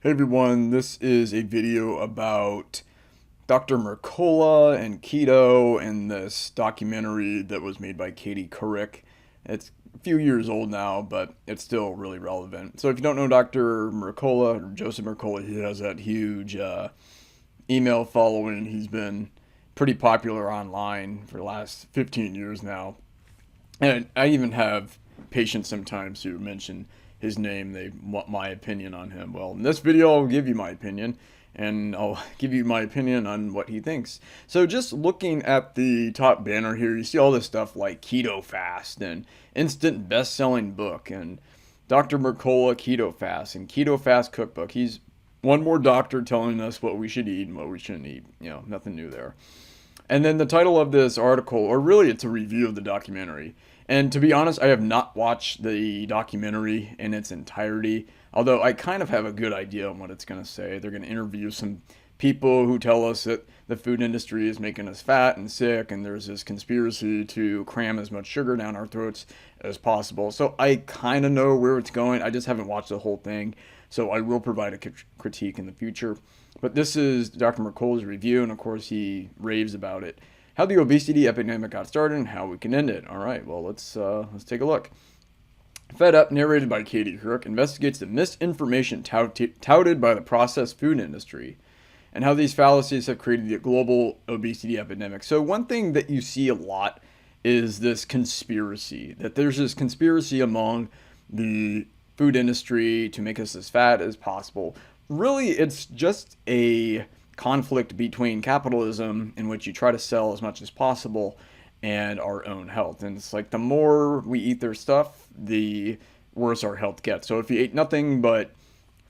Hey everyone, this is a video about Dr. Mercola and keto and this documentary that was made by Katie Couric. It's a few years old now, but it's still really relevant. So if you don't know Dr. Mercola, or Joseph Mercola, he has that huge email following. He's been pretty popular online for the last 15 years now. And I even have patients sometimes who mention his name. They want my opinion on him. Well, in this video, I'll give you my opinion, and I'll give you my opinion on what he thinks. So just looking at the top banner here, you see all this stuff like Keto Fast and instant best-selling book and Dr. Mercola Keto Fast and Keto Fast Cookbook. He's one more doctor telling us what we should eat and what we shouldn't eat. Nothing new there. And then the title of this article, or really it's a review of the documentary. And to be honest, I have not watched the documentary in its entirety, although I kind of have a good idea on what it's going to say. They're going to interview some people who tell us that the food industry is making us fat and sick, and there's this conspiracy to cram as much sugar down our throats as possible. So I kind of know where it's going. I just haven't watched the whole thing, so I will provide a critique in the future. But this is Dr. Mercola's review, and of course he raves about it. How the obesity epidemic got started and how we can end it. All right, well, let's take a look. Fed Up, narrated by Katie Couric, investigates the misinformation touted by the processed food industry and how these fallacies have created the global obesity epidemic. So one thing that you see a lot is this conspiracy, that there's this conspiracy among the food industry to make us as fat as possible. Really, it's just a conflict between capitalism, in which you try to sell as much as possible, and our own health. And it's like the more we eat their stuff, the worse our health gets. So if you ate nothing but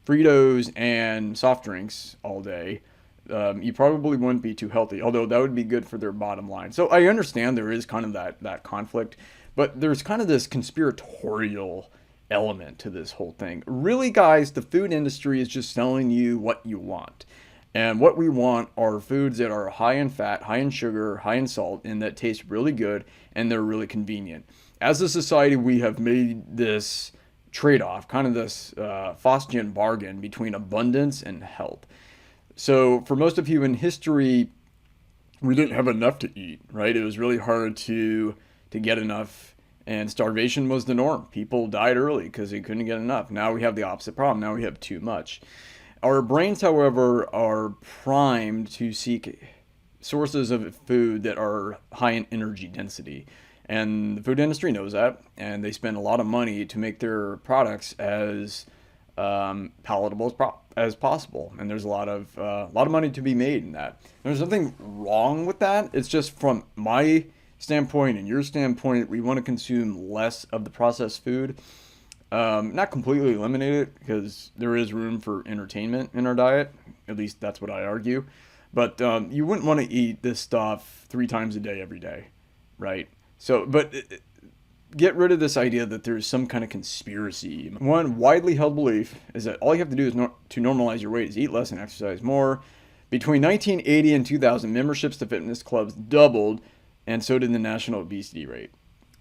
Fritos and soft drinks all day, you probably wouldn't be too healthy, although that would be good for their bottom line. So I understand there is kind of that conflict, but there's kind of this conspiratorial element to this whole thing. Really, guys, the food industry is just selling you what you want. And what we want are foods that are high in fat, high in sugar, high in salt, and that taste really good, and they're really convenient. As a society, we have made this trade-off, kind of this Faustian bargain between abundance and health. So for most of you in history, we didn't have enough to eat, right? It was really hard to get enough, and starvation was the norm. People died early because they couldn't get enough. Now we have the opposite problem. Now we have too much. Our brains, however, are primed to seek sources of food that are high in energy density. And the food industry knows that, and they spend a lot of money to make their products as palatable as possible. And there's a lot of money to be made in that. There's nothing wrong with that. It's just from my standpoint and your standpoint, we want to consume less of the processed food. Not completely eliminate it, because there is room for entertainment in our diet. At least that's what I argue. But you wouldn't want to eat this stuff 3 times a day every day, right? So, but get rid of this idea that there's some kind of conspiracy. One widely held belief is that all you have to do is to normalize your weight is eat less and exercise more. Between 1980 and 2000, memberships to fitness clubs doubled, and so did the national obesity rate.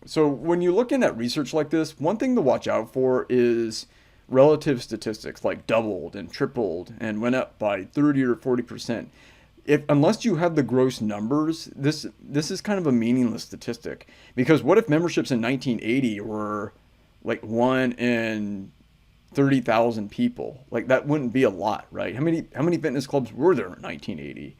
So when you're looking at research like this, one thing to watch out for is relative statistics, like doubled and tripled and went up by 30 or 40%. Unless you have the gross numbers, this is kind of a meaningless statistic. Because what if memberships in 1980 were like 1 in 30,000 people? Like, that wouldn't be a lot, right? How many fitness clubs were there in 1980?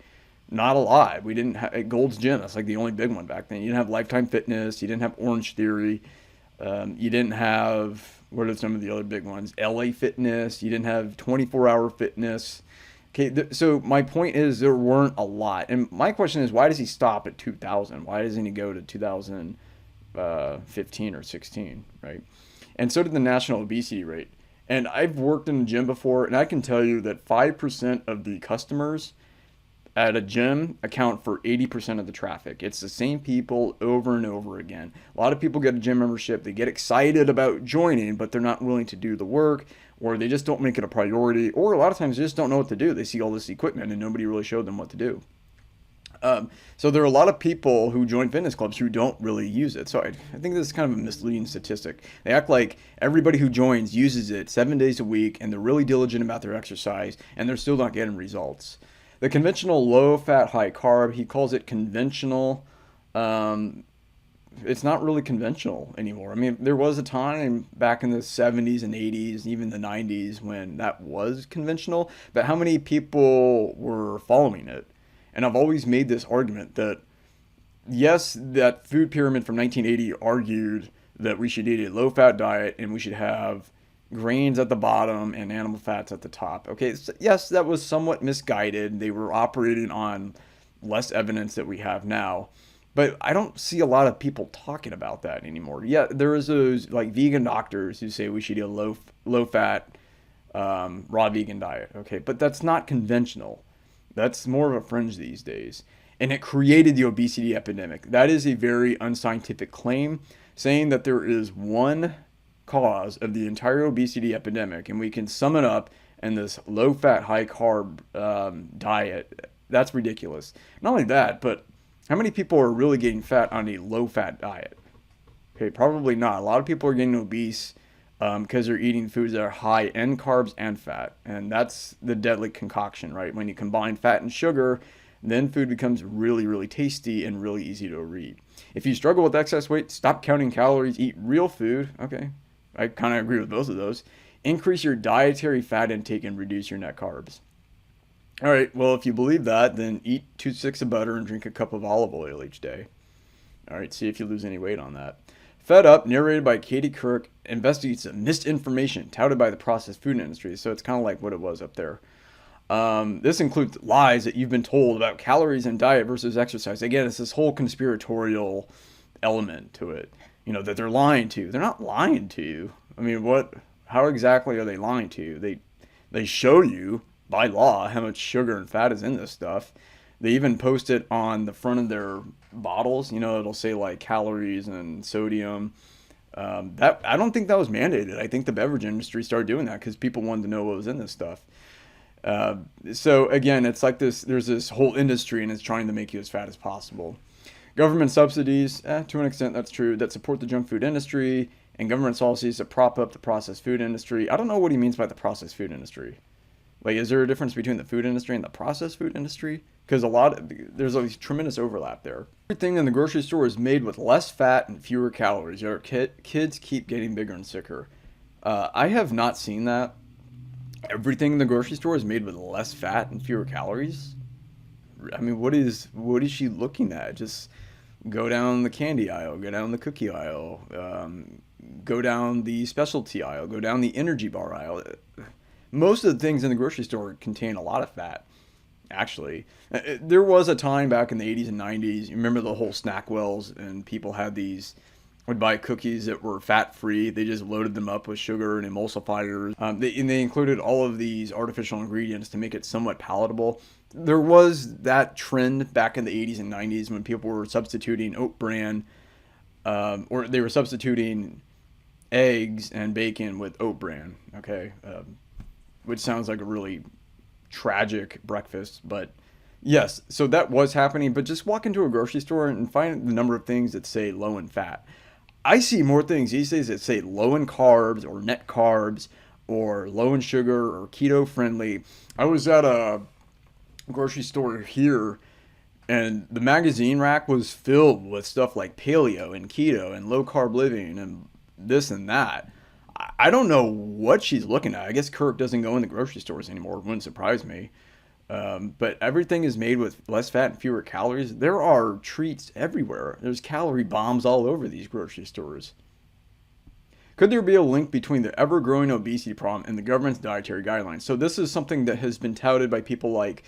Not a lot. We didn't have Gold's Gym. That's like the only big one back then. You didn't have Lifetime Fitness. You didn't have Orange Theory. You didn't have, what are some of the other big ones? LA Fitness. You didn't have 24-hour fitness. Okay, so my point is there weren't a lot. And my question is, why does he stop at 2000? Why doesn't he go to 2015 or 16, right? And so did the national obesity rate. And I've worked in a gym before, and I can tell you that 5% of the customers at a gym account for 80% of the traffic. It's the same people over and over again. A lot of people get a gym membership, they get excited about joining, but they're not willing to do the work, or they just don't make it a priority, or a lot of times they just don't know what to do. They see all this equipment and nobody really showed them what to do. So there are a lot of people who join fitness clubs who don't really use it. So I think this is kind of a misleading statistic. They act like everybody who joins uses it 7 days a week and they're really diligent about their exercise and they're still not getting results. The conventional low fat, high carb, he calls it conventional. Um, it's not really conventional anymore. I mean, there was a time back in the 70s and 80s, even the 90s, when that was conventional, but how many people were following it? And I've always made this argument that yes, that food pyramid from 1980 argued that we should eat a low fat diet and we should have grains at the bottom and animal fats at the top. Okay, so yes, that was somewhat misguided. They were operating on less evidence that we have now. But I don't see a lot of people talking about that anymore. Yeah, there is those like vegan doctors who say we should eat a low fat raw vegan diet. Okay, but that's not conventional. That's more of a fringe these days. And it created the obesity epidemic. That is a very unscientific claim, saying that there is one cause of the entire obesity epidemic, and we can sum it up in this low fat, high carb diet. That's ridiculous. Not only that, but how many people are really getting fat on a low fat diet? Okay, probably not. A lot of people are getting obese because they're eating foods that are high in carbs and fat. And that's the deadly concoction, right? When you combine fat and sugar, then food becomes really, really tasty and really easy to overeat. If you struggle with excess weight, stop counting calories, eat real food. Okay, I kind of agree with both of those. Increase your dietary fat intake and reduce your net carbs. All right, well, if you believe that, then eat 2 sticks of butter and drink a cup of olive oil each day. All right, see if you lose any weight on that. Fed Up, narrated by Katie Couric, investigates the misinformation touted by the processed food industry. So it's kind of like what it was up there. This includes lies that you've been told about calories and diet versus exercise. Again, it's this whole conspiratorial element to it. You know, that they're lying to you. They're not lying to you. I mean, how exactly are they lying to you? They show you by law how much sugar and fat is in this stuff. They even post it on the front of their bottles. You know, it'll say like calories and sodium. That I don't think that was mandated. I think the beverage industry started doing that because people wanted to know what was in this stuff. So again, it's like this. There's this whole industry, and it's trying to make you as fat as possible. Government subsidies, to an extent, that's true, that support the junk food industry, and government policies that prop up the processed food industry. I don't know what he means by the processed food industry. Like, is there a difference between the food industry and the processed food industry? Because there's a tremendous overlap there. Everything in the grocery store is made with less fat and fewer calories. Our kids keep getting bigger and sicker. I have not seen that. Everything in the grocery store is made with less fat and fewer calories. I mean, what is she looking at? Just go down the candy aisle, go down the cookie aisle, go down the specialty aisle, go down the energy bar aisle. Most of the things in the grocery store contain a lot of fat, actually. There was a time back in the 80s and 90s, you remember the whole snack wells, and people would buy cookies that were fat-free. They just loaded them up with sugar and emulsifiers. They included all of these artificial ingredients to make it somewhat palatable. There was that trend back in the 80s and 90s when people were substituting oat bran, or they were substituting eggs and bacon with oat bran, okay? Which sounds like a really tragic breakfast, but yes, so that was happening. But just walk into a grocery store and find the number of things that say low in fat. I see more things these days that say low in carbs or net carbs or low in sugar or keto friendly. I was at a grocery store here, and the magazine rack was filled with stuff like paleo and keto and low carb living and this and that. I don't know what she's looking at. I guess Kirk doesn't go in the grocery stores anymore. It wouldn't surprise me. But everything is made with less fat and fewer calories. There are treats everywhere. There's calorie bombs all over these grocery stores. Could there be a link between the ever-growing obesity problem and the government's dietary guidelines? So this is something that has been touted by people like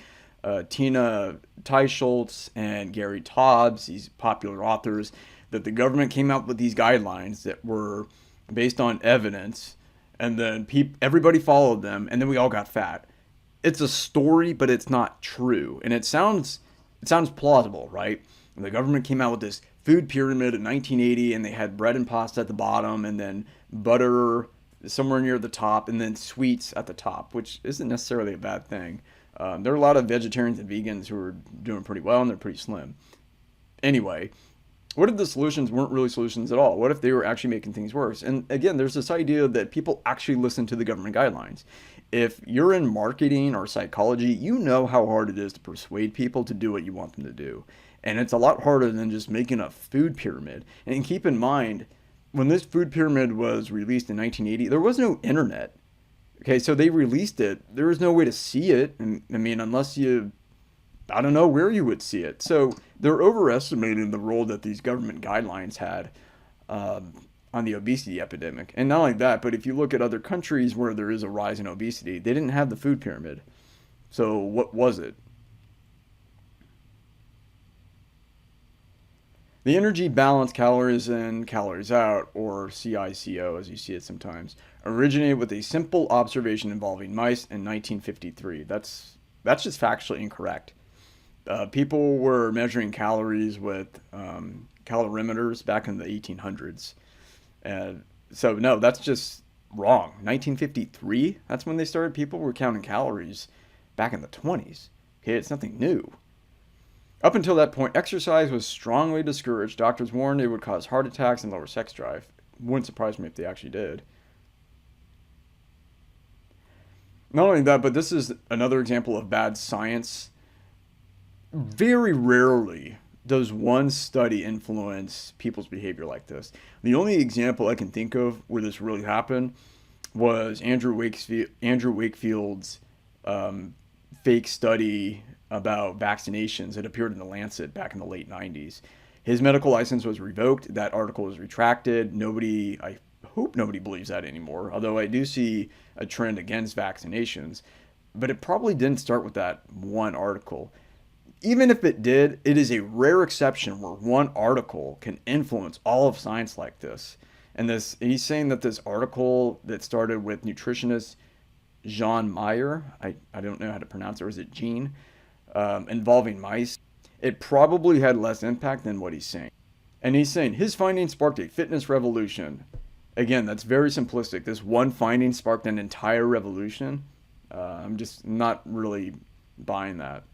Tina Teicholz and Gary Taubes, these popular authors, that the government came out with these guidelines that were based on evidence, and then everybody followed them, and then we all got fat. It's a story, but it's not true, and it sounds plausible, right? The government came out with this food pyramid in 1980, and they had bread and pasta at the bottom, and then butter somewhere near the top, and then sweets at the top, which isn't necessarily a bad thing. There are a lot of vegetarians and vegans who are doing pretty well and they're pretty slim. Anyway, what if the solutions weren't really solutions at all? What if they were actually making things worse? And again, there's this idea that people actually listen to the government guidelines. If you're in marketing or psychology, you know how hard it is to persuade people to do what you want them to do. And it's a lot harder than just making a food pyramid. And keep in mind, when this food pyramid was released in 1980, there was no internet. Okay, so they released it. There was no way to see it. And, I mean, unless you, I don't know where you would see it. So they're overestimating the role that these government guidelines had on the obesity epidemic. And not like that, but if you look at other countries where there is a rise in obesity, they didn't have the food pyramid. So what was it? The energy balance, calories in, calories out, or CICO as you see it sometimes, originated with a simple observation involving mice in 1953. That's just factually incorrect. People were measuring calories with calorimeters back in the 1800s. So no, that's just wrong. 1953, that's when they started. People were counting calories back in the 20s. Okay, it's nothing new. Up until that point, exercise was strongly discouraged. Doctors warned it would cause heart attacks and lower sex drive. Wouldn't surprise me if they actually did. Not only that, but this is another example of bad science. Very rarely does one study influence people's behavior like this. The only example I can think of where this really happened was Andrew Wakefield's fake study about vaccinations. It appeared in the Lancet back in the late 90s. His medical license was revoked. That article was retracted. I hope nobody believes that anymore, although I do see a trend against vaccinations. But it probably didn't start with that one article. Even if it did, it is a rare exception where one article can influence all of science like this. And he's saying that this article that started with nutritionist Jean Meyer, I don't know how to pronounce it, or is it Jean, involving mice, it probably had less impact than what he's saying. And he's saying his findings sparked a fitness revolution. Again, that's very simplistic. This one finding sparked an entire revolution. I'm just not really buying that.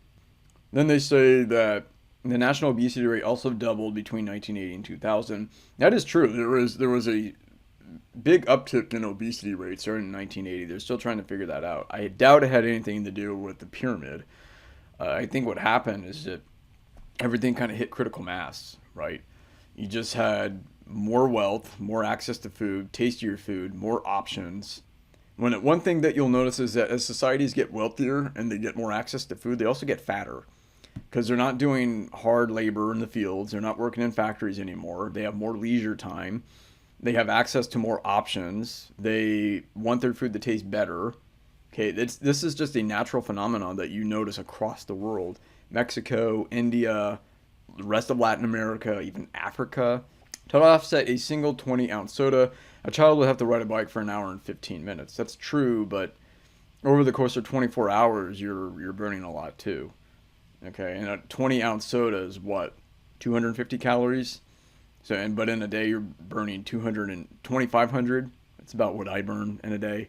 Then they say that the national obesity rate also doubled between 1980 and 2000. That is true. There was a big uptick in obesity rates starting in 1980. They're still trying to figure that out. I doubt it had anything to do with the pyramid. I think what happened is that everything kind of hit critical mass, right? You just had more wealth, more access to food, tastier food, more options. One thing that you'll notice is that as societies get wealthier and they get more access to food, they also get fatter because they're not doing hard labor in the fields. They're not working in factories anymore. They have more leisure time. They have access to more options. They want their food to taste better. Okay, this is just a natural phenomenon that you notice across the world. Mexico, India, the rest of Latin America, even Africa. To offset a single 20-ounce soda, a child would have to ride a bike for an hour and 15 minutes. That's true, but over the course of 24 hours, you're burning a lot too. Okay, and a 20-ounce soda is what, 250 calories? But in a day you're burning 200 and 2,500. That's about what I burn in a day.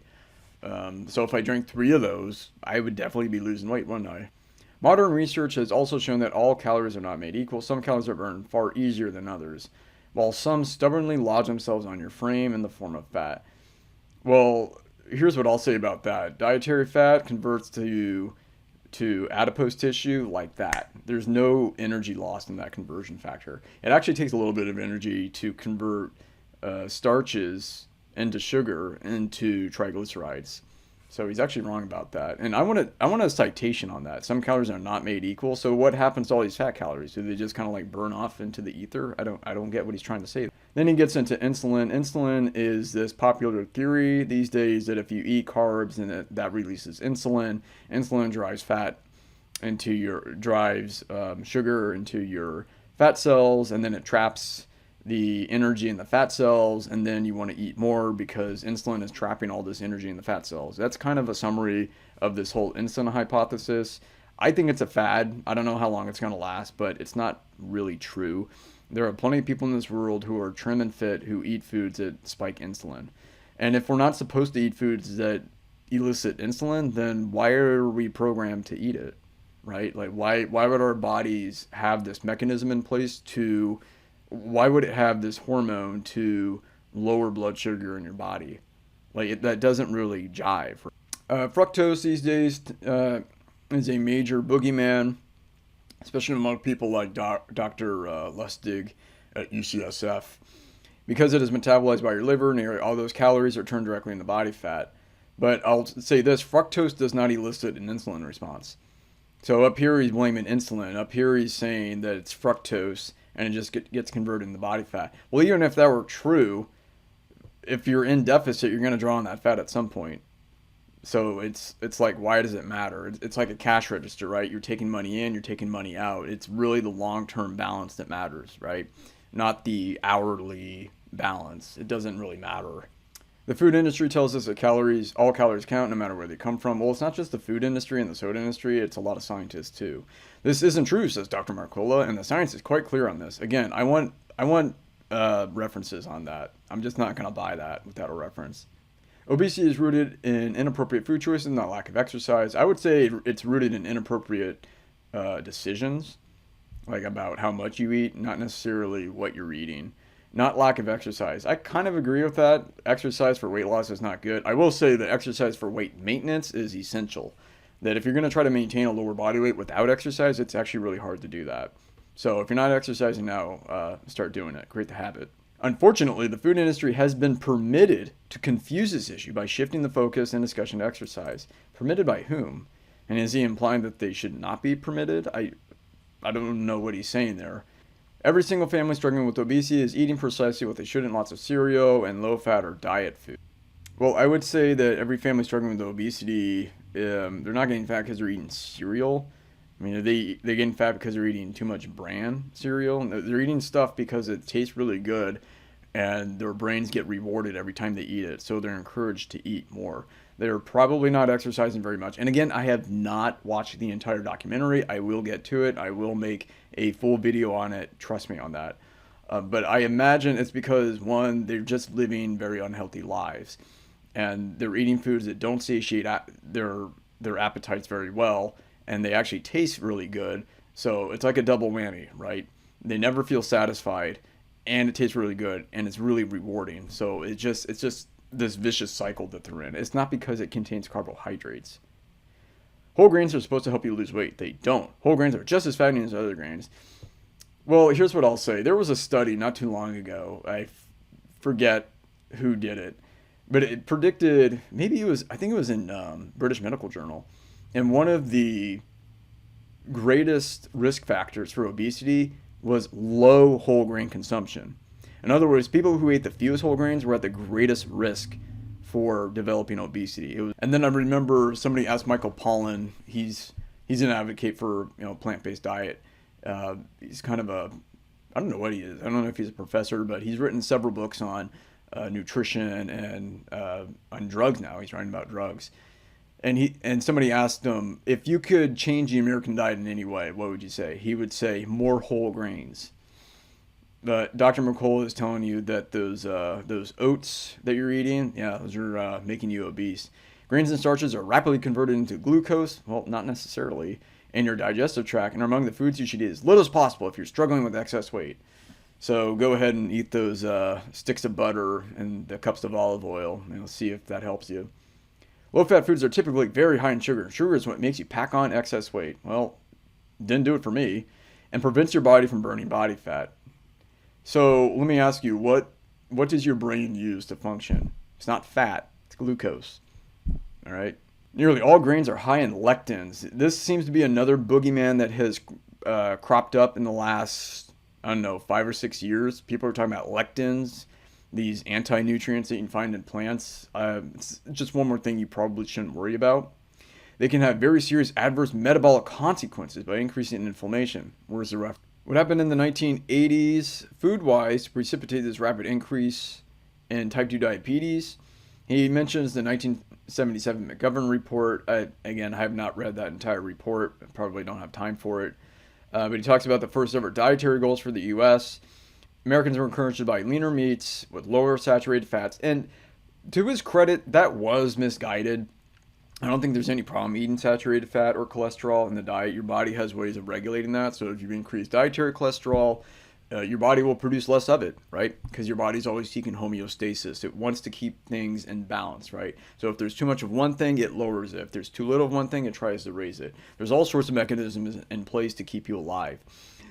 So if I drank 3 of those, I would definitely be losing weight, wouldn't I? Modern research has also shown that all calories are not made equal. Some calories are burned far easier than others, while some stubbornly lodge themselves on your frame in the form of fat. Well, here's what I'll say about that. Dietary fat converts to adipose tissue like that. There's no energy lost in that conversion factor. It actually takes a little bit of energy to convert starches into sugar into triglycerides. So he's actually wrong about that. And I want a citation on that. Some calories are not made equal. So what happens to all these fat calories? Do they just kind of like burn off into the ether? I don't get what he's trying to say. Then he gets into insulin. Insulin is this popular theory these days that if you eat carbs, then that releases insulin. Insulin drives sugar into your fat cells, and then it traps the energy in the fat cells, and then you want to eat more because insulin is trapping all this energy in the fat cells. That's kind of a summary of this whole insulin hypothesis. I think it's a fad. I don't know how long it's going to last, but it's not really true. There are plenty of people in this world who are trim and fit who eat foods that spike insulin. And if we're not supposed to eat foods that elicit insulin, then why are we programmed to eat it, right? Like why would our bodies have this mechanism in place to, why would it have this hormone to lower blood sugar in your body? That doesn't really jive. Fructose these days is a major boogeyman, especially among people like Dr. Lustig at UCSF. Because it is metabolized by your liver, nearly all those calories are turned directly into body fat. But I'll say this, fructose does not elicit an insulin response. So up here he's blaming insulin. Up here he's saying that it's fructose and it just gets converted into body fat. Well, even if that were true, if you're in deficit, you're going to draw on that fat at some point. So it's like, why does it matter? It's like a cash register, right? You're taking money in, you're taking money out. It's really the long-term balance that matters, right? Not the hourly balance. It doesn't really matter. The food industry tells us that all calories count no matter where they come from. Well, it's not just the food industry and the soda industry, it's a lot of scientists too. This isn't true, says Dr. Mercola, and the science is quite clear on this. Again, I want references on that. I'm just not going to buy that without a reference. Obesity is rooted in inappropriate food choices, not lack of exercise. I would say it's rooted in inappropriate decisions, like about how much you eat, not necessarily what you're eating. Not lack of exercise. I kind of agree with that. Exercise for weight loss is not good. I will say that exercise for weight maintenance is essential. That if you're going to try to maintain a lower body weight without exercise, it's actually really hard to do that. So if you're not exercising now, start doing it. Create the habit. Unfortunately, the food industry has been permitted to confuse this issue by shifting the focus and discussion to exercise. Permitted by whom? And is he implying that they should not be permitted? I don't know what he's saying there. Every single family struggling with obesity is eating precisely what they shouldn't, lots of cereal and low-fat or diet food. Well, I would say that every family struggling with obesity, they're not getting fat because they're eating cereal. I mean, they're getting fat because they're eating too much bran cereal. They're eating stuff because it tastes really good, and their brains get rewarded every time they eat it, so they're encouraged to eat more. They're probably not exercising very much. And again, I have not watched the entire documentary. I will get to it. I will make a full video on it. Trust me on that. But I imagine it's because, one, they're just living very unhealthy lives. And they're eating foods that don't satiate their appetites very well. And they actually taste really good. So it's like a double whammy, right? They never feel satisfied. And it tastes really good. And it's really rewarding. So it's just this vicious cycle that they're in. It's not because it contains carbohydrates. Whole grains are supposed to help you lose weight. They don't. Whole grains are just as fattening as other grains. Well, here's what I'll say. There was a study not too long ago. I forget who did it, but it predicted, I think it was in British Medical Journal, and one of the greatest risk factors for obesity was low whole grain consumption. In other words, people who ate the fewest whole grains were at the greatest risk for developing obesity. And then I remember somebody asked Michael Pollan. He's an advocate for plant-based diet. He's kind of I don't know what he is. I don't know if he's a professor, but he's written several books on nutrition and on drugs now. He's writing about drugs. And somebody asked him, if you could change the American diet in any way, what would you say? He would say more whole grains. But Dr. Mercola is telling you that those oats that you're eating, those are making you obese. Grains and starches are rapidly converted into glucose. Well, not necessarily. In your digestive tract, and are among the foods you should eat as little as possible if you're struggling with excess weight. So go ahead and eat those sticks of butter and the cups of olive oil, and see if that helps you. Low-fat foods are typically very high in sugar. Sugar is what makes you pack on excess weight. Well, didn't do it for me. And prevents your body from burning body fat. So let me ask you, what does your brain use to function? It's not fat, it's glucose. All right? Nearly all grains are high in lectins. This seems to be another boogeyman that has cropped up in the last, 5 or 6 years. People are talking about lectins, these anti-nutrients that you can find in plants. It's just one more thing you probably shouldn't worry about. They can have very serious adverse metabolic consequences by increasing inflammation. Where's the reference? What happened in the 1980s, food-wise, to precipitate this rapid increase in type 2 diabetes? He mentions the 1977 McGovern report. I have not read that entire report. I probably don't have time for it. But he talks about the first ever dietary goals for the U.S. Americans were encouraged to buy leaner meats with lower saturated fats. And to his credit, that was misguided. I don't think there's any problem eating saturated fat or cholesterol in the diet. Your body has ways of regulating that. So if you increase dietary cholesterol, your body will produce less of it, right? Because your body's always seeking homeostasis. It wants to keep things in balance, right? So if there's too much of one thing, it lowers it. If there's too little of one thing, it tries to raise it. There's all sorts of mechanisms in place to keep you alive.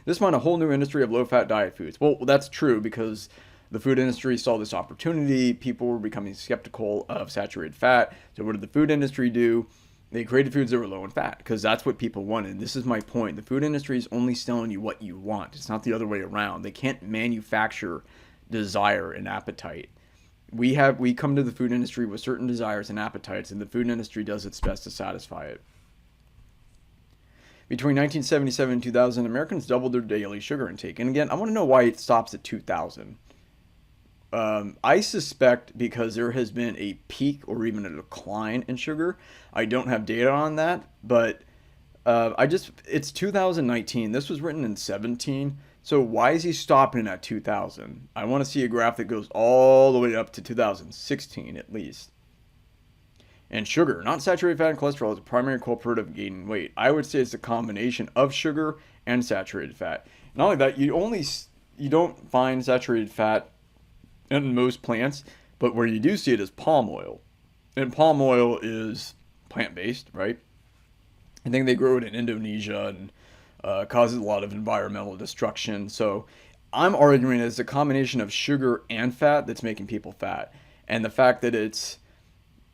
This spawned a whole new industry of low-fat diet foods. Well, that's true because the food industry saw this opportunity. People were becoming skeptical of saturated fat. So what did the food industry do? They created foods that were low in fat because that's what people wanted. This is my point. The food industry is only selling you what you want. It's not the other way around. They can't manufacture desire and appetite. We come to the food industry with certain desires and appetites, and the food industry does its best to satisfy it. Between 1977 and 2000, Americans doubled their daily sugar intake. And again, I want to know why it stops at 2000. I suspect because there has been a peak or even a decline in sugar. I don't have data on that, but it's 2019. This was written in 17. So why is he stopping at 2000? I want to see a graph that goes all the way up to 2016 at least. And sugar, not saturated fat and cholesterol, is a primary culprit of gaining weight. I would say it's a combination of sugar and saturated fat. Not only that, you don't find saturated fat in most plants, but where you do see it is palm oil. And palm oil is plant-based, right? I think they grow it in Indonesia and causes a lot of environmental destruction. So I'm arguing it's a combination of sugar and fat that's making people fat. And the fact that it's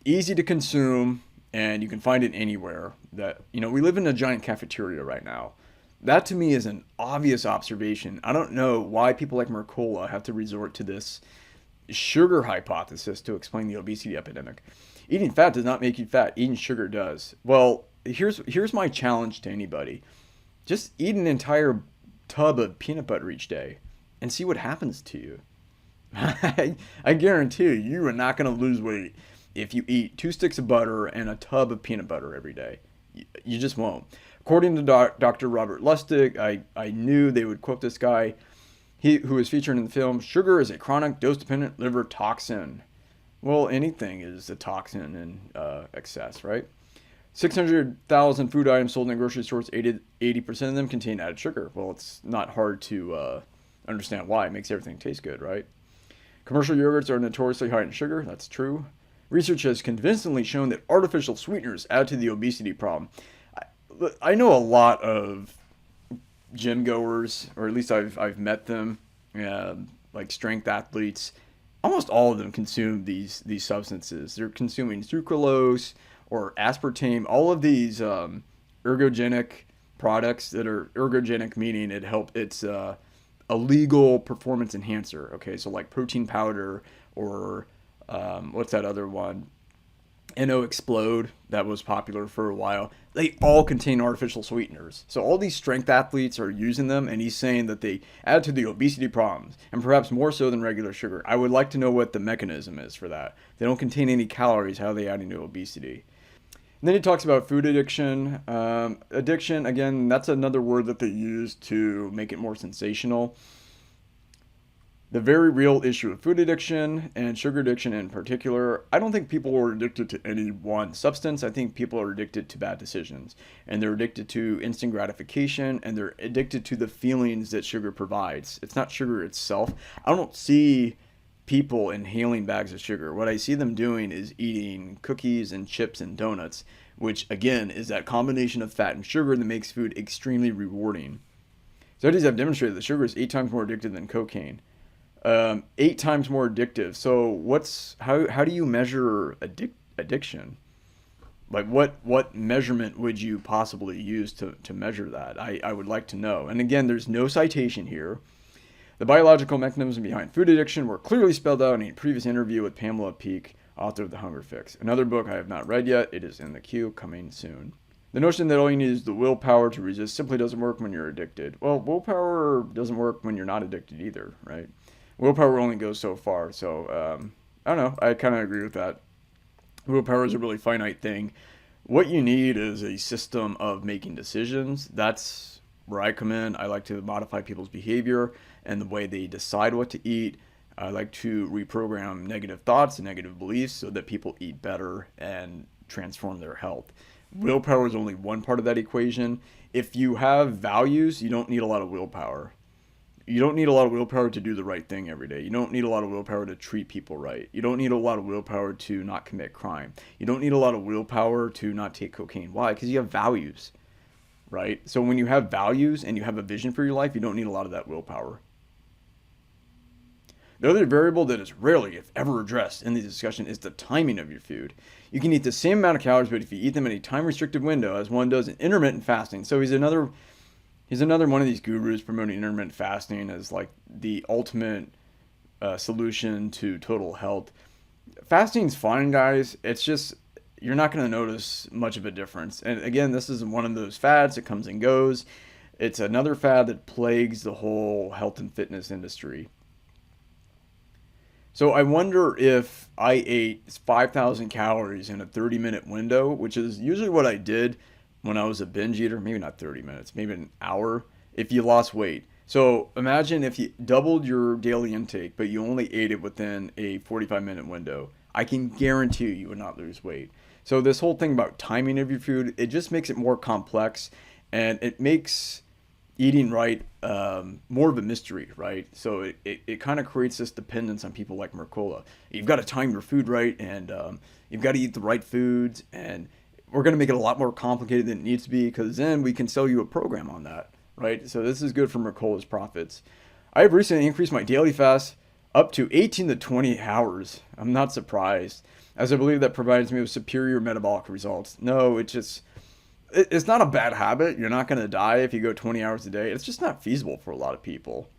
easy to consume and you can find it anywhere. That, we live in a giant cafeteria right now. That to me is an obvious observation. I don't know why people like Mercola have to resort to this sugar hypothesis to explain the obesity epidemic. Eating fat does not make you fat. Eating sugar does. Well, here's my challenge to anybody. Just eat an entire tub of peanut butter each day and see what happens to you. I guarantee you are not going to lose weight if you eat 2 sticks of butter and a tub of peanut butter every day. You just won't. According to Dr. Robert Lustig, I knew they would quote this guy, who was featured in the film, sugar is a chronic dose-dependent liver toxin. Well, anything is a toxin in excess, right? 600,000 food items sold in grocery stores, 80% of them contain added sugar. Well, it's not hard to understand why. It makes everything taste good, right? Commercial yogurts are notoriously high in sugar. That's true. Research has convincingly shown that artificial sweeteners add to the obesity problem. I know a lot of gym goers, or at least I've met them, like strength athletes. Almost all of them consume these substances. They're consuming sucralose or aspartame, all of these ergogenic products that are ergogenic, meaning it's a legal performance enhancer. Okay, so like protein powder or what's that other one? NO Explode, that was popular for a while. They all contain artificial sweeteners. So all these strength athletes are using them, and he's saying that they add to the obesity problems, and perhaps more so than regular sugar. I would like to know what the mechanism is for that. They don't contain any calories. How are they adding to obesity? And then he talks about food addiction. Addiction, again, that's another word that they use to make it more sensational. The very real issue of food addiction and sugar addiction in particular, I don't think people are addicted to any one substance. I think people are addicted to bad decisions. And they're addicted to instant gratification, and they're addicted to the feelings that sugar provides. It's not sugar itself. I don't see people inhaling bags of sugar. What I see them doing is eating cookies and chips and donuts, which again is that combination of fat and sugar that makes food extremely rewarding. Studies have demonstrated that sugar is 8 times more addictive than cocaine. 8 times more addictive. So how do you measure addiction? Like what measurement would you possibly use to measure that? I would like to know. And again, there's no citation here. The biological mechanisms behind food addiction were clearly spelled out in a previous interview with Pamela Peeke, author of The Hunger Fix. Another book I have not read yet. It is in the queue, coming soon. The notion that all you need is the willpower to resist simply doesn't work when you're addicted. Well, willpower doesn't work when you're not addicted either, right? Willpower only goes so far. So, I don't know. I kind of agree with that. Willpower is a really finite thing. What you need is a system of making decisions. That's where I come in. I like to modify people's behavior and the way they decide what to eat. I like to reprogram negative thoughts and negative beliefs so that people eat better and transform their health. Willpower is only one part of that equation. If you have values, you don't need a lot of willpower. You don't need a lot of willpower to do the right thing every day. You don't need a lot of willpower to treat people right. You don't need a lot of willpower to not commit crime. You don't need a lot of willpower to not take cocaine. Why? Because you have values, right? So when you have values and you have a vision for your life, you don't need a lot of that willpower. The other variable that is rarely, if ever, addressed in the discussion is the timing of your food. You can eat the same amount of calories, but if you eat them in a time-restricted window, as one does in intermittent fasting. So he's another one of these gurus promoting intermittent fasting as like the ultimate solution to total health. Fasting's fine, guys. It's just you're not going to notice much of a difference. And again, this is one of those fads that comes and goes. It's another fad that plagues the whole health and fitness industry. So I wonder if I ate 5,000 calories in a 30-minute window, which is usually what I did when I was a binge eater, maybe not 30 minutes, maybe an hour, if you lost weight. So imagine if you doubled your daily intake, but you only ate it within a 45-minute window. I can guarantee you would not lose weight. So this whole thing about timing of your food, it just makes it more complex, and it makes eating right more of a mystery, right? So it kind of creates this dependence on people like Mercola. You've got to time your food right, and you've got to eat the right foods, and we're going to make it a lot more complicated than it needs to be, because then we can sell you a program on that, right? So this is good for Mercola's profits. I have recently increased my daily fast up to 18 to 20 hours. I'm not surprised, as I believe that provides me with superior metabolic results. No, it's not a bad habit. You're not going to die if you go 20 hours a day. It's just not feasible for a lot of people.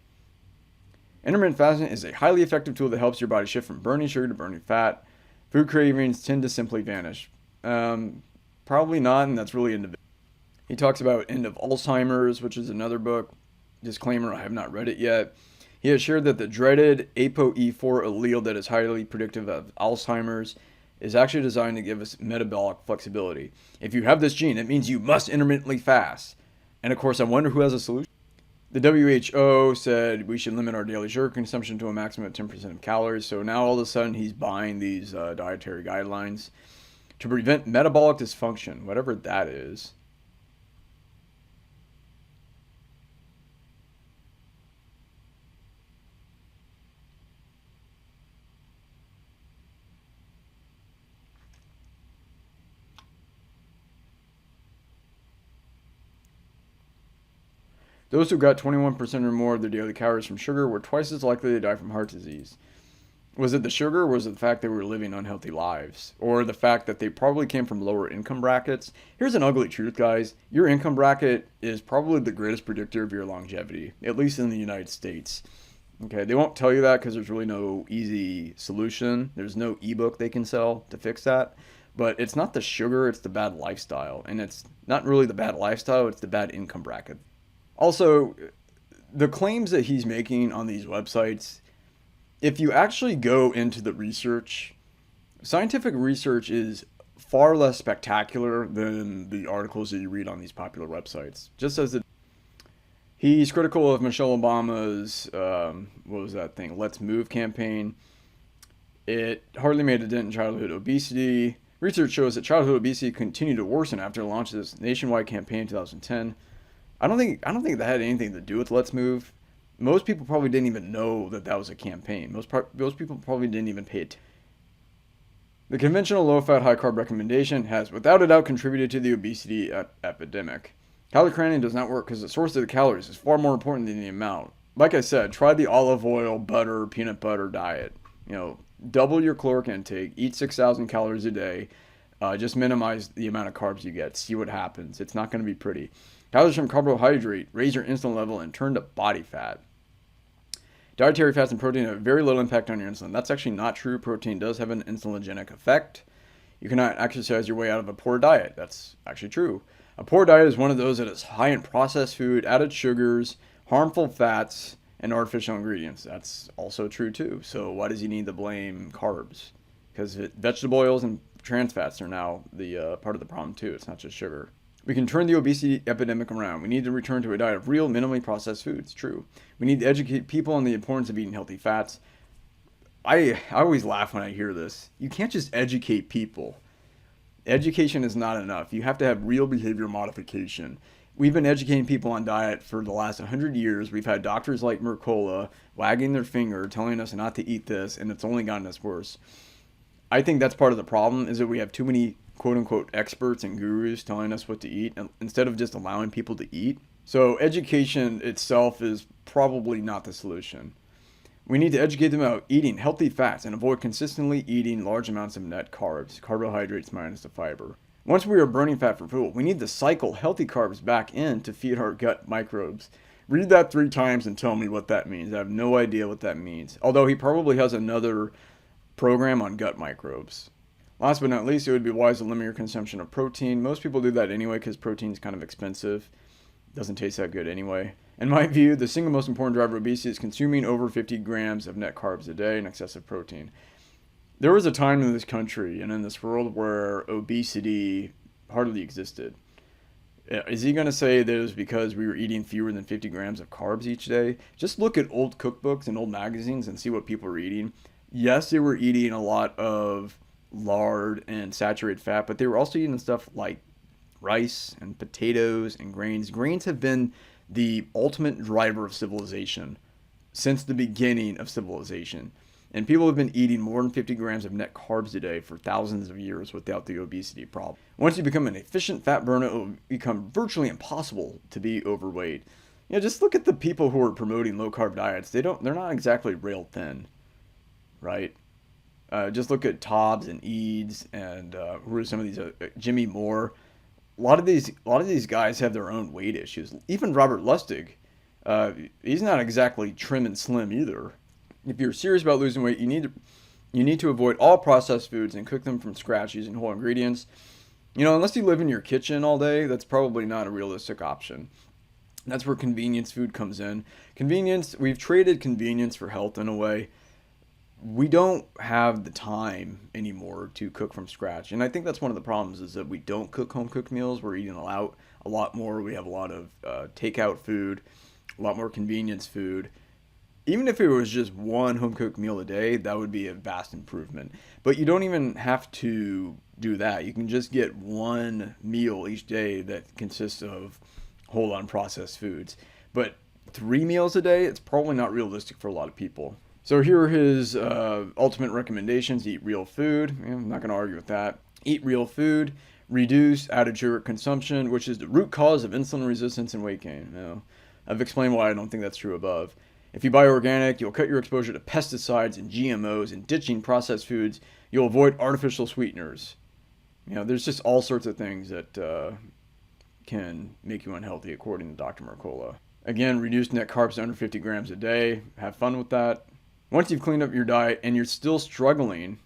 Intermittent fasting is a highly effective tool that helps your body shift from burning sugar to burning fat. Food cravings tend to simply vanish. Probably not, and that's really individual. He talks about End of Alzheimer's, which is another book. Disclaimer, I have not read it yet. He has shared that the dreaded ApoE4 allele that is highly predictive of Alzheimer's is actually designed to give us metabolic flexibility. If you have this gene, it means you must intermittently fast. And of course, I wonder who has a solution. The WHO said we should limit our daily sugar consumption to a maximum of 10% of calories. So now all of a sudden he's buying these dietary guidelines to prevent metabolic dysfunction, whatever that is. Those who got 21% or more of their daily calories from sugar were twice as likely to die from heart disease. Was it the sugar, or was it the fact they were living unhealthy lives? Or the fact that they probably came from lower income brackets? Here's an ugly truth, guys. Your income bracket is probably the greatest predictor of your longevity, at least in the United States. Okay, they won't tell you that because there's really no easy solution. There's no ebook they can sell to fix that. But it's not the sugar, it's the bad lifestyle. And it's not really the bad lifestyle, it's the bad income bracket. Also, the claims that he's making on these websites, if you actually go into the research, scientific research is far less spectacular than the articles that you read on these popular websites. Just as he's critical of Michelle Obama's, what was that thing, Let's Move campaign. It hardly made a dent in childhood obesity. Research shows that childhood obesity continued to worsen after the launch of this nationwide campaign in 2010. I don't think that had anything to do with Let's Move. Most people probably didn't even know that was a campaign. Most people probably didn't even pay attention. The conventional low-fat, high-carb recommendation has, without a doubt, contributed to the obesity epidemic. Calorie counting does not work because the source of the calories is far more important than the amount. Like I said, try the olive oil, butter, peanut butter diet. Double your caloric intake, eat 6,000 calories a day, just minimize the amount of carbs you get. See what happens. It's not going to be pretty. Calories from carbohydrate raise your insulin level and turn to body fat. Dietary fats and protein have very little impact on your insulin. That's actually not true. Protein does have an insulinogenic effect. You cannot exercise your way out of a poor diet. That's actually true. A poor diet is one of those that is high in processed food, added sugars, harmful fats, and artificial ingredients. That's also true too. So why does he need to blame carbs? Because vegetable oils and trans fats are now the part of the problem too. It's not just sugar. We can turn the obesity epidemic around. We need to return to a diet of real, minimally processed foods. True. We need to educate people on the importance of eating healthy fats. I always laugh when I hear this. You can't just educate people. Education is not enough. You have to have real behavior modification. We've been educating people on diet for the last 100 years. We've had doctors like Mercola wagging their finger, telling us not to eat this, and it's only gotten us worse. I think that's part of the problem, is that we have too many quote-unquote experts and gurus telling us what to eat instead of just allowing people to eat. So education itself is probably not the solution. We need to educate them about eating healthy fats and avoid consistently eating large amounts of net carbs, carbohydrates minus the fiber. Once we are burning fat for fuel, we need to cycle healthy carbs back in to feed our gut microbes. Read that 3 times and tell me what that means. I have no idea what that means. Although he probably has another program on gut microbes. Last but not least, it would be wise to limit your consumption of protein. Most people do that anyway because protein is kind of expensive. Doesn't taste that good anyway. In my view, the single most important driver of obesity is consuming over 50 grams of net carbs a day and excessive protein. There was a time in this country and in this world where obesity hardly existed. Is he going to say that it was because we were eating fewer than 50 grams of carbs each day? Just look at old cookbooks and old magazines and see what people were eating. Yes, they were eating a lot of lard and saturated fat, but they were also eating stuff like rice and potatoes and grains. Grains have been the ultimate driver of civilization since the beginning of civilization. And people have been eating more than 50 grams of net carbs a day for thousands of years without the obesity problem. Once you become an efficient fat burner, it will become virtually impossible to be overweight. Just look at the people who are promoting low carb diets. They're not exactly rail thin, right? Just look at Tobbs and Eads and who are some of these Jimmy Moore. A lot of these guys have their own weight issues. Even Robert Lustig, he's not exactly trim and slim either. If you're serious about losing weight, you need to avoid all processed foods and cook them from scratch using whole ingredients. Unless you live in your kitchen all day, that's probably not a realistic option. That's where convenience food comes in. We've traded convenience for health in a way. We don't have the time anymore to cook from scratch. And I think that's one of the problems, is that we don't cook home cooked meals. We're eating out a lot more. We have a lot of takeout food, a lot more convenience food. Even if it was just one home cooked meal a day, that would be a vast improvement. But you don't even have to do that. You can just get one meal each day that consists of whole unprocessed foods. But 3 meals a day, it's probably not realistic for a lot of people. So here are his ultimate recommendations. Eat real food. I'm not going to argue with that. Eat real food. Reduce added sugar consumption, which is the root cause of insulin resistance and weight gain. I've explained why I don't think that's true above. If you buy organic, you'll cut your exposure to pesticides and GMOs, and ditching processed foods. You'll avoid artificial sweeteners. There's just all sorts of things that can make you unhealthy, according to Dr. Mercola. Again, reduce net carbs to under 50 grams a day. Have fun with that. Once you've cleaned up your diet and you're still struggling,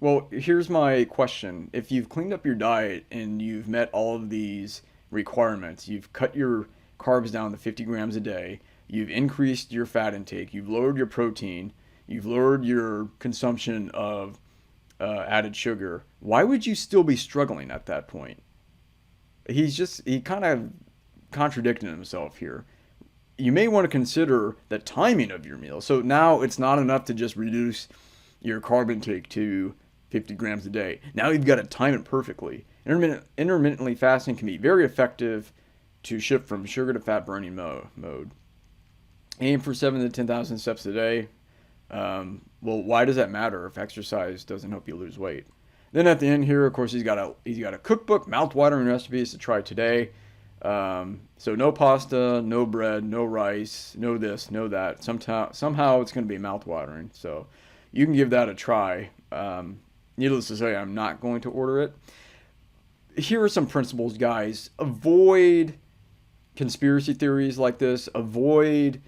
well, here's my question. If you've cleaned up your diet and you've met all of these requirements, you've cut your carbs down to 50 grams a day, you've increased your fat intake, you've lowered your protein, you've lowered your consumption of added sugar, why would you still be struggling at that point? He kind of contradicted himself here. You may want to consider the timing of your meal. So now it's not enough to just reduce your carb intake to 50 grams a day. Now you've got to time it perfectly. Intermittently fasting can be very effective to shift from sugar to fat burning mode. Aim for 7,000 to 10,000 steps a day. Well, why does that matter if exercise doesn't help you lose weight? Then at the end here, of course, he's got a cookbook, mouth-watering recipes to try today. So no pasta, no bread, no rice, no this, no that. Somehow it's going to be mouth-watering. So you can give that a try. Needless to say, I'm not going to order it. Here are some principles, guys. Avoid conspiracy theories like this. Avoid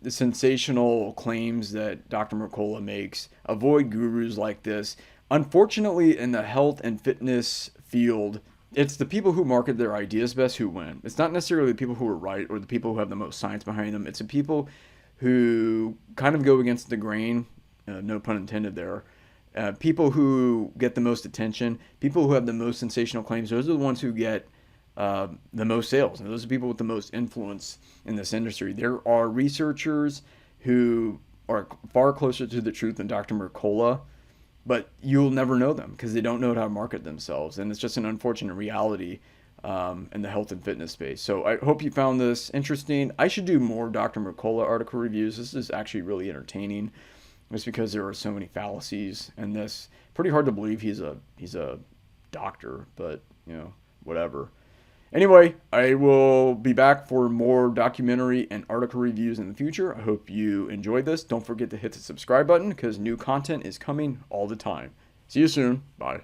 the sensational claims that Dr. Mercola makes. Avoid gurus like this. Unfortunately, in the health and fitness field, it's the people who market their ideas best who win. It's not necessarily the people who are right or the people who have the most science behind them. It's the people who kind of go against the grain, no pun intended there. People who get the most attention, people who have the most sensational claims, those are the ones who get the most sales. And those are people with the most influence in this industry. There are researchers who are far closer to the truth than Dr. Mercola. but you'll never know them because they don't know how to market themselves. And it's just an unfortunate reality in the health and fitness space. So I hope you found this interesting. I should do more Dr. Mercola article reviews. This is actually really entertaining just because there are so many fallacies in this. Pretty hard to believe he's a doctor, but whatever. Anyway, I will be back for more documentary and article reviews in the future. I hope you enjoyed this. Don't forget to hit the subscribe button because new content is coming all the time. See you soon. Bye.